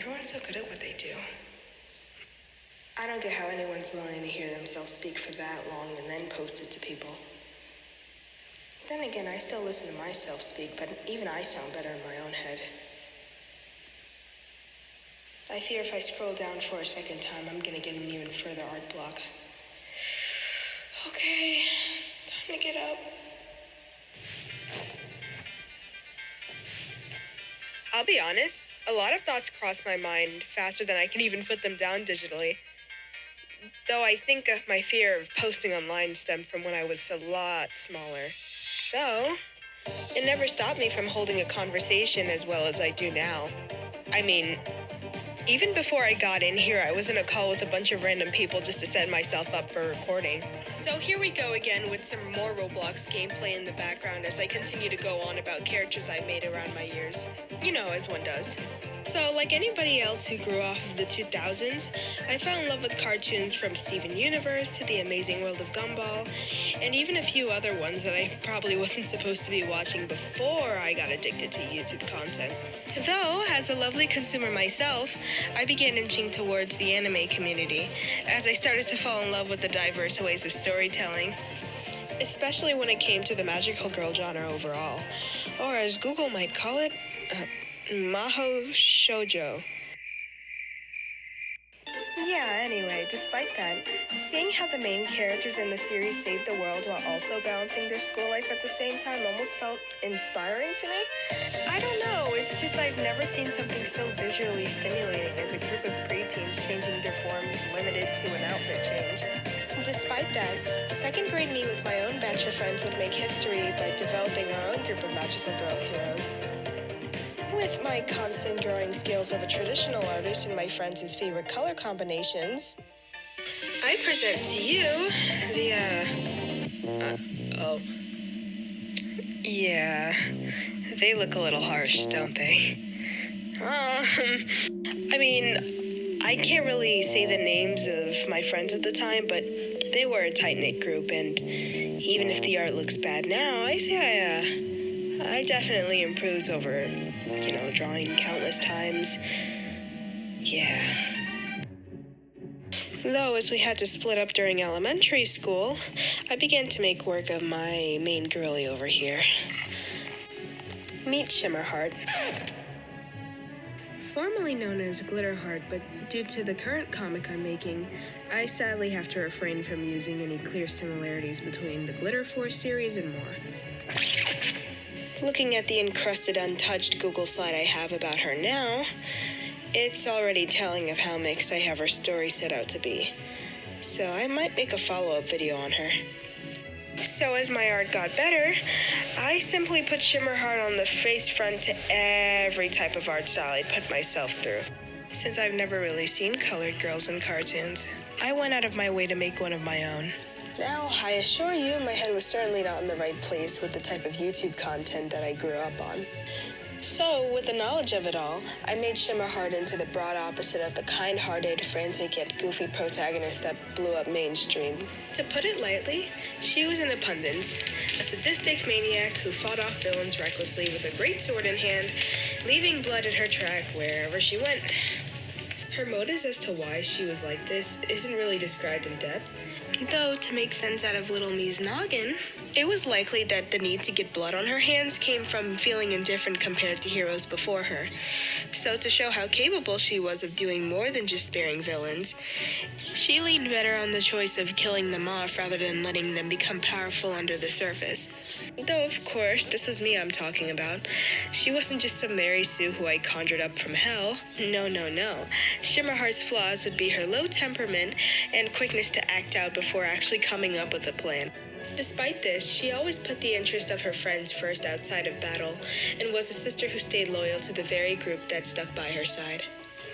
Everyone's so good at what they do. I don't get how anyone's willing to hear themselves speak for that long and then post it to people. Then again, I still listen to myself speak, but even I sound better in my own head. I fear if I scroll down for a second time, I'm gonna get an even further art block. Okay, time to get up. I'll be honest, a lot of thoughts cross my mind faster than I can even put them down digitally. Though I think my fear of posting online stemmed from when I was a lot smaller. Though, it never stopped me from holding a conversation as well as I do now. I mean, even before I got in here, I was in a call with a bunch of random people just to set myself up for recording. So here we go again with some more Roblox gameplay in the background as I continue to go on about characters I made around my years. You know, as one does. So, like anybody else who grew off of the 2000s, I fell in love with cartoons from Steven Universe to The Amazing World of Gumball, and even a few other ones that I probably wasn't supposed to be watching before I got addicted to YouTube content. Though, as a lovely consumer myself, I began inching towards the anime community as I started to fall in love with the diverse ways of storytelling, especially when it came to the magical girl genre overall, or as Google might call it, Maho Shoujo. Yeah, anyway, despite that, seeing how the main characters in the series saved the world while also balancing their school life at the same time almost felt inspiring to me. I don't know, it's just I've never seen something so visually stimulating as a group of preteens changing their forms limited to an outfit change. Despite that, second grade me with my own batch of friends would make history by developing our own group of magical girl heroes. With my constant growing skills of a traditional artist and my friends' favorite color combinations, I present to you Yeah, they look a little harsh, don't they? I mean, I can't really say the names of my friends at the time, but they were a tight-knit group, and even if the art looks bad now, I say I definitely improved over, drawing countless times. Yeah. Though, as we had to split up during elementary school, I began to make work of my main girlie over here. Meet Shimmerheart. Formerly known as Glitterheart, but due to the current comic I'm making, I sadly have to refrain from using any clear similarities between the Glitter Force series and more. Looking at the encrusted, untouched Google slide I have about her now, it's already telling of how mixed I have her story set out to be. So I might make a follow-up video on her. So as my art got better, I simply put Shimmerheart on the face front to every type of art style I put myself through. Since I've never really seen colored girls in cartoons, I went out of my way to make one of my own. Now, I assure you, my head was certainly not in the right place with the type of YouTube content that I grew up on. So, with the knowledge of it all, I made Shimmerheart into the broad opposite of the kind-hearted, frantic yet goofy protagonist that blew up mainstream. To put it lightly, she was an abundance, a sadistic maniac who fought off villains recklessly with a great sword in hand, leaving blood in her track wherever she went. Her motives as to why she was like this isn't really described in depth, though to make sense out of little me's noggin, it was likely that the need to get blood on her hands came from feeling indifferent compared to heroes before her. So to show how capable she was of doing more than just sparing villains, she leaned better on the choice of killing them off rather than letting them become powerful under the surface. Though, of course, this was me I'm talking about. She wasn't just some Mary Sue who I conjured up from hell. No. Shimmerheart's flaws would be her low temperament and quickness to act out before actually coming up with a plan. Despite this, she always put the interest of her friends first outside of battle, and was a sister who stayed loyal to the very group that stuck by her side.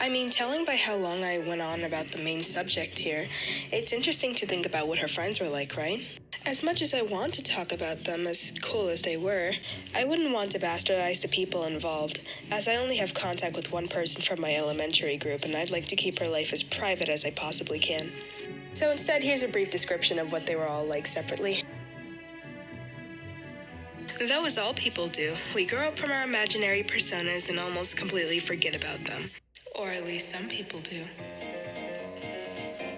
I mean, telling by how long I went on about the main subject here, it's interesting to think about what her friends were like, right? As much as I want to talk about them, as cool as they were, I wouldn't want to bastardize the people involved, as I only have contact with one person from my elementary group, and I'd like to keep her life as private as I possibly can. So instead, here's a brief description of what they were all like separately. Though as all people do, we grow up from our imaginary personas and almost completely forget about them. Or at least some people do.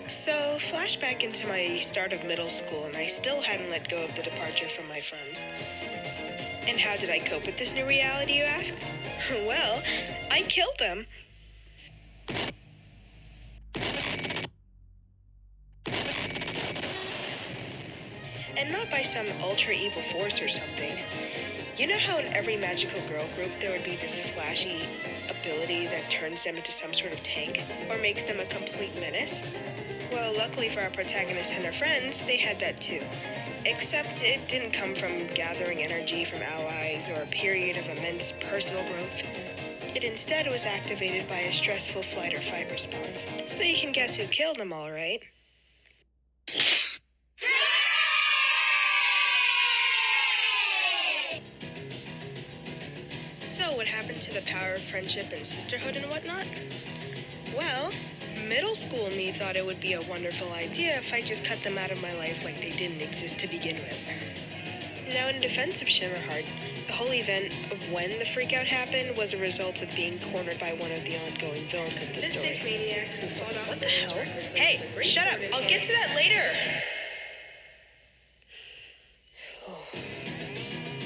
So, flashback into my start of middle school, and I still hadn't let go of the departure from my friends. And how did I cope with this new reality, you ask? Well, I killed them. And not by some ultra evil force or something. You know how in every magical girl group there would be this flashy ability that turns them into some sort of tank or makes them a complete menace? Well, luckily for our protagonist and her friends, they had that too. Except it didn't come from gathering energy from allies or a period of immense personal growth. It instead was activated by a stressful flight or fight response. So you can guess who killed them all, right? So what happened to the power of friendship and sisterhood and whatnot? Well, middle school me thought it would be a wonderful idea if I just cut them out of my life like they didn't exist to begin with. Now, in defense of Shimmerheart, the whole event of when the freakout happened was a result of being cornered by one of the ongoing villains of the story. A sadistic maniac who fought off what the hell? Hey, shut up! I'll get to that later!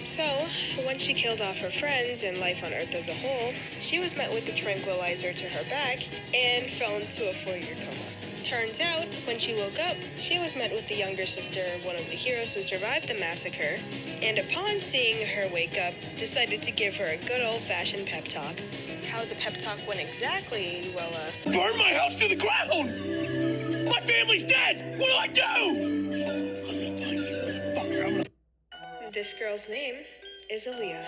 So, once she killed off her friends and life on Earth as a whole, she was met with the tranquilizer to her back and fell into a 4-year coma. Turns out, when she woke up, she was met with the younger sister of one of the heroes who survived the massacre, and upon seeing her wake up, decided to give her a good old-fashioned pep talk. How the pep talk went exactly, well, Burn my house to the ground! My family's dead! What'll I do? I'm gonna find you, fucker. This girl's name is Aaliyah,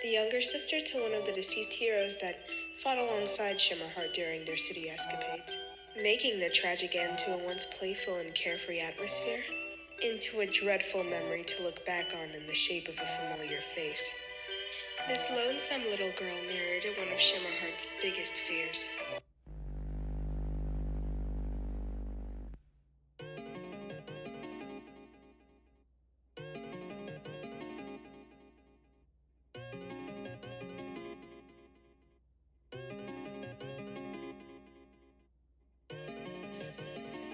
the younger sister to one of the deceased heroes that fought alongside Shimmerheart during their city escapades, making the tragic end to a once playful and carefree atmosphere into a dreadful memory to look back on in the shape of a familiar face. This lonesome little girl mirrored one of Shimmerheart's biggest fears.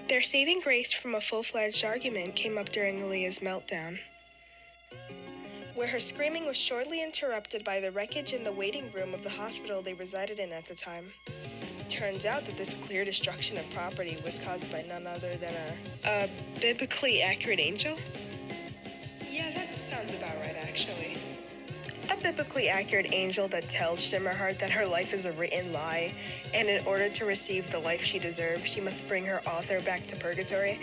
Their saving grace from a full-fledged argument came up during Aaliyah's meltdown, where her screaming was shortly interrupted by the wreckage in the waiting room of the hospital they resided in at the time. Turns out that this clear destruction of property was caused by none other than a biblically accurate angel? Yeah, that sounds about right, actually. A biblically accurate angel that tells Shimmerheart that her life is a written lie, and in order to receive the life she deserves, she must bring her author back to purgatory.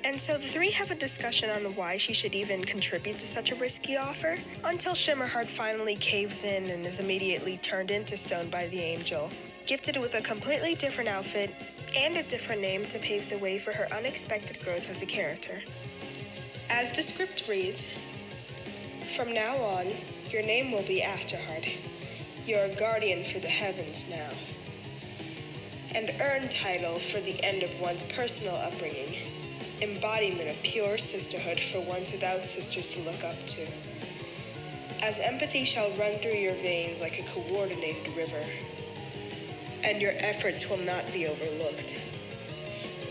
And so the three have a discussion on why she should even contribute to such a risky offer, until Shimmerheart finally caves in and is immediately turned into stone by the angel, gifted with a completely different outfit and a different name to pave the way for her unexpected growth as a character. As the script reads, "From now on, your name will be Afterheart. You're a guardian for the heavens now. And earn title for the end of one's personal upbringing. Embodiment of pure sisterhood for ones without sisters to look up to. As empathy shall run through your veins like a coordinated river. And your efforts will not be overlooked."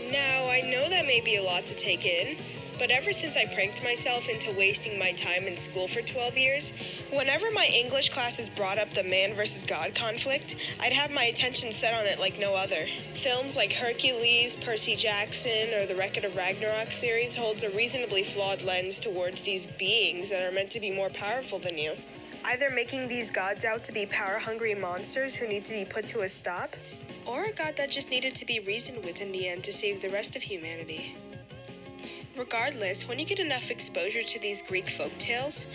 Now, I know that may be a lot to take in, but ever since I pranked myself into wasting my time in school for 12 years, whenever my English classes brought up the man versus God conflict, I'd have my attention set on it like no other. Films like Hercules, Percy Jackson, or the Record of Ragnarok series holds a reasonably flawed lens towards these beings that are meant to be more powerful than you, either making these gods out to be power-hungry monsters who need to be put to a stop, or a god that just needed to be reasoned with in the end to save the rest of humanity. Regardless, when you get enough exposure to these Greek folktales,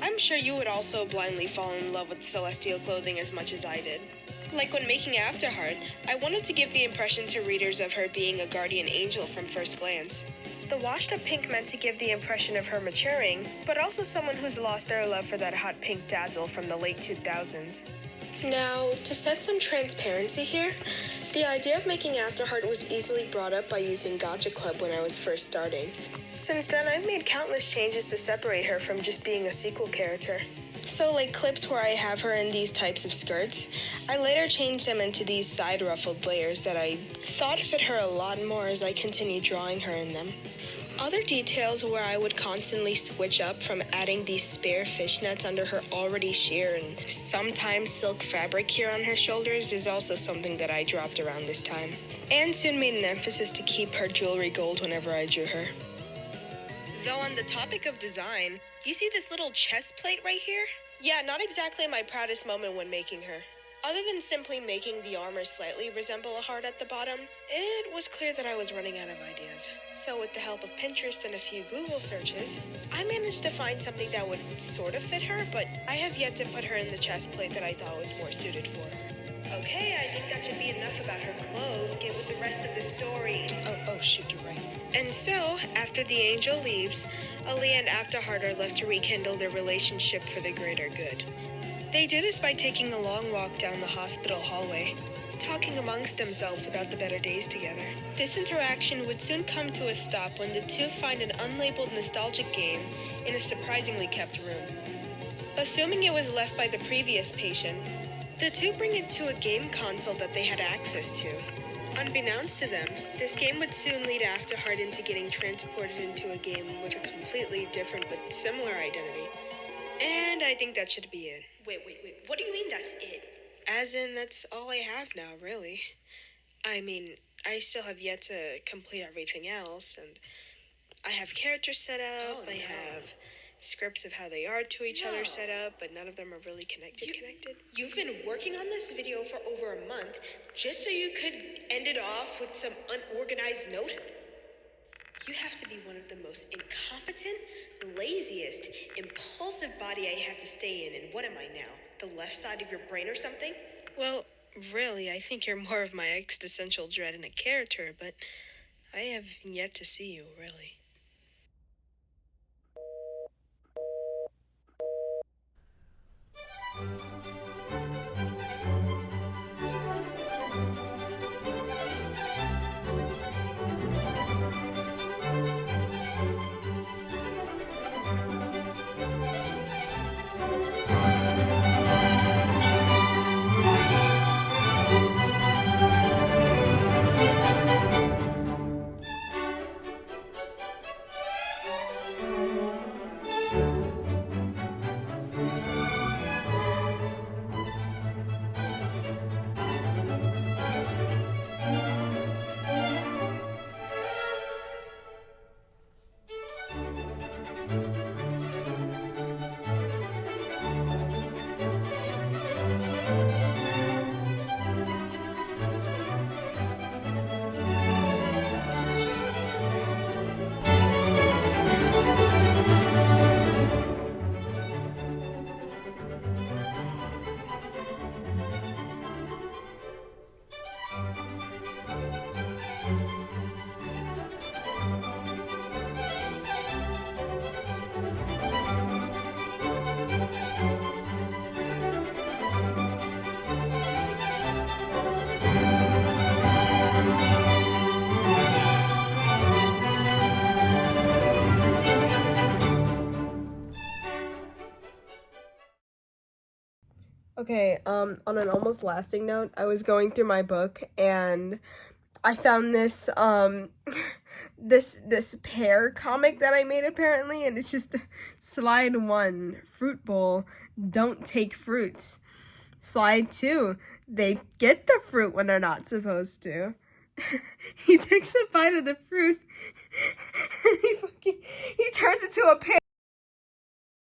I'm sure you would also blindly fall in love with celestial clothing as much as I did. Like when making Afterheart, I wanted to give the impression to readers of her being a guardian angel from first glance. The washed-up pink meant to give the impression of her maturing, but also someone who's lost their love for that hot pink dazzle from the late 2000s. Now, to set some transparency here, the idea of making Afterheart was easily brought up by using Gotcha Club when I was first starting. Since then, I've made countless changes to separate her from just being a sequel character. So like clips where I have her in these types of skirts, I later changed them into these side ruffled layers that I thought fit her a lot more as I continued drawing her in them. Other details where I would constantly switch up from adding these spare fishnets under her already sheer and sometimes silk fabric here on her shoulders is also something that I dropped around this time. And soon made an emphasis to keep her jewelry gold whenever I drew her. Though on the topic of design, you see this little chest plate right here? Yeah, not exactly my proudest moment when making her. Other than simply making the armor slightly resemble a heart at the bottom, it was clear that I was running out of ideas. So with the help of Pinterest and a few Google searches, I managed to find something that would sort of fit her, but I have yet to put her in the chest plate that I thought was more suited for her. Okay, I think that should be enough about her clothes. Get with the rest of the story. Oh shoot, you're right. And so, after the angel leaves, Ali and Afterheart are left to rekindle their relationship for the greater good. They do this by taking a long walk down the hospital hallway, talking amongst themselves about the better days together. This interaction would soon come to a stop when the two find an unlabeled nostalgic game in a surprisingly kept room. Assuming it was left by the previous patient, the two bring it to a game console that they had access to. Unbeknownst to them, this game would soon lead Afterheart into getting transported into a game with a completely different but similar identity. And I think that should be it. Wait, what do you mean that's it? As in, that's all I have now, really. I mean, I still have yet to complete everything else, and I have characters set up, I have scripts of how they are to each other set up, but none of them are really connected. You've been working on this video for over a month, just so you could end it off with some unorganized note? You have to be one of the most incompetent, laziest, impulsive body I had to stay in, and what am I now? The left side of your brain or something? Well, really, I think you're more of my existential dread in a character, but I have yet to see you, really. Okay, on an almost lasting note, I was going through my book and I found this, this pear comic that I made apparently, and it's just slide 1, fruit bowl, don't take fruits. Slide 2, they get the fruit when they're not supposed to. He takes a bite of the fruit and he turns into a pear.